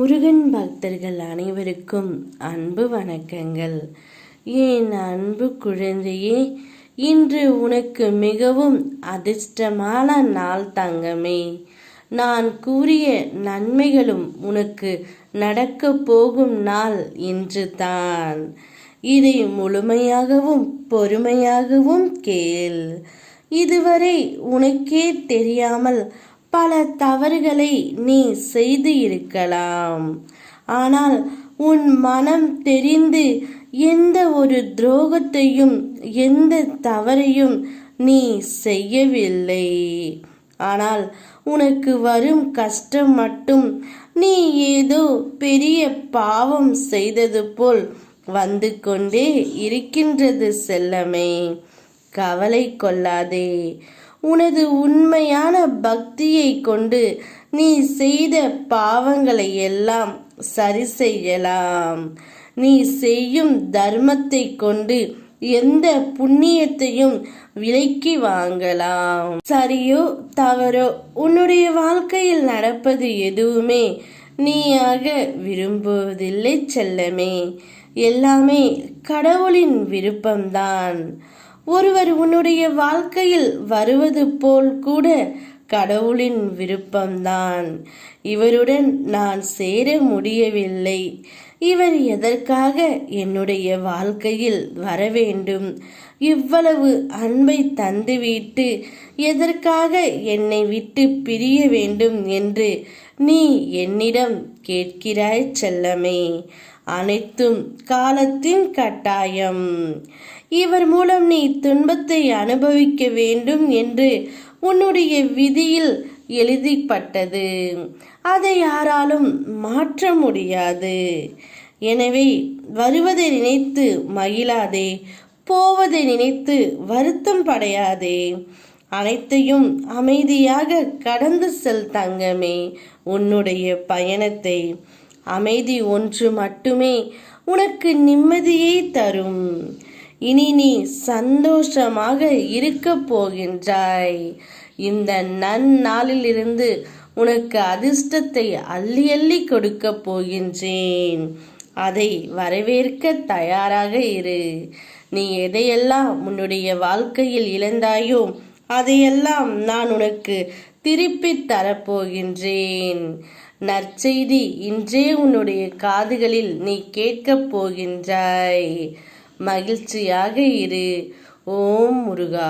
முருகன் பக்தர்கள் அனைவருக்கும் அன்பு வணக்கங்கள். என் அன்பு குழந்தையே, இன்று உனக்கு மிகவும் அதிர்ஷ்டமான நாள் தங்கமே. நான் கூறிய நன்மைகளும் உனக்கு நடக்கப் போகும் நாள் இன்று தான். இதை முழுமையாகவும் பொறுமையாகவும் கேள். இதுவரை உனக்கே தெரியாமல் பல தவறுகளை நீ செய்து இருக்கலாம். ஆனால் உன் மனம் தெரிந்து எந்த ஒரு துரோகத்தையும் எந்த தவறையும் நீ செய்யவில்லை. ஆனால் உனக்கு வரும் கஷ்டம் மட்டும் நீ ஏதோ பெரிய பாவம் செய்தது போல் வந்து கொண்டே இருக்கின்றது செல்லமே. கவலை கொள்ளாதே. உனது உண்மையான பக்தியை கொண்டு நீ செய்த பாவங்களை எல்லாம் சரி செய்யலாம். நீ செய்யும் தர்மத்தை கொண்டு எந்த புண்ணியத்தையும் விலைக்கு வாங்கலாம். சரியோ தவறோ உன்னுடைய வாழ்க்கையில் நடப்பது எதுவுமே நீயாக விரும்புவதில்லை செல்லமே. எல்லாமே கடவுளின் விருப்பம்தான். ஒருவர் உன்னுடைய வாழ்க்கையில் வருவது போல் கூட கடவுளின் விருப்பம்தான். இவருடன் நான் சேர முடியவில்லை, இவர் எதற்காக என்னுடைய வாழ்க்கையில் வர வேண்டும், இவ்வளவு அன்பை தந்துவிட்டு எதற்காக என்னை விட்டு பிரிய வேண்டும் என்று நீ என்னிடம் கேட்கிறாய் செல்லமே. அனைத்தும் காலத்தின் கட்டாயம். இவர் மூலம் நீ துன்பத்தை அனுபவிக்க வேண்டும் என்று உன்னுடைய விதியில் எழுதப்பட்டது. அதை யாராலும் மாற்ற முடியாது. எனவே வருவதை நினைத்து மகிழாதே, போவதை நினைத்து வருத்தம் படையாதே. அனைத்தையும் அமைதியாக கடந்து செல் தங்கமே. உன்னுடைய பயணத்தை அமைதி ஒன்று மட்டுமே உனக்கு நிம்மதியை தரும். இனி நீ சந்தோஷமாக இருக்க போகின்றாய். இந்த நன்னாளிலிருந்து உனக்கு அதிர்ஷ்டத்தை அள்ளி அள்ளி கொடுக்க போகின்றேன். அதை வரவேற்க தயாராக இரு. நீ எதையெல்லாம் உன்னுடைய வாழ்க்கையில் இழந்தாயோ அதையெல்லாம் நான் உனக்கு திருப்பி தரப்போகின்றேன். நற்செய்தி இன்றே உன்னுடைய காதுகளில் நீ கேட்கப் போகின்றாய். மகிழ்ச்சியாக இரு. ஓம் முருகா.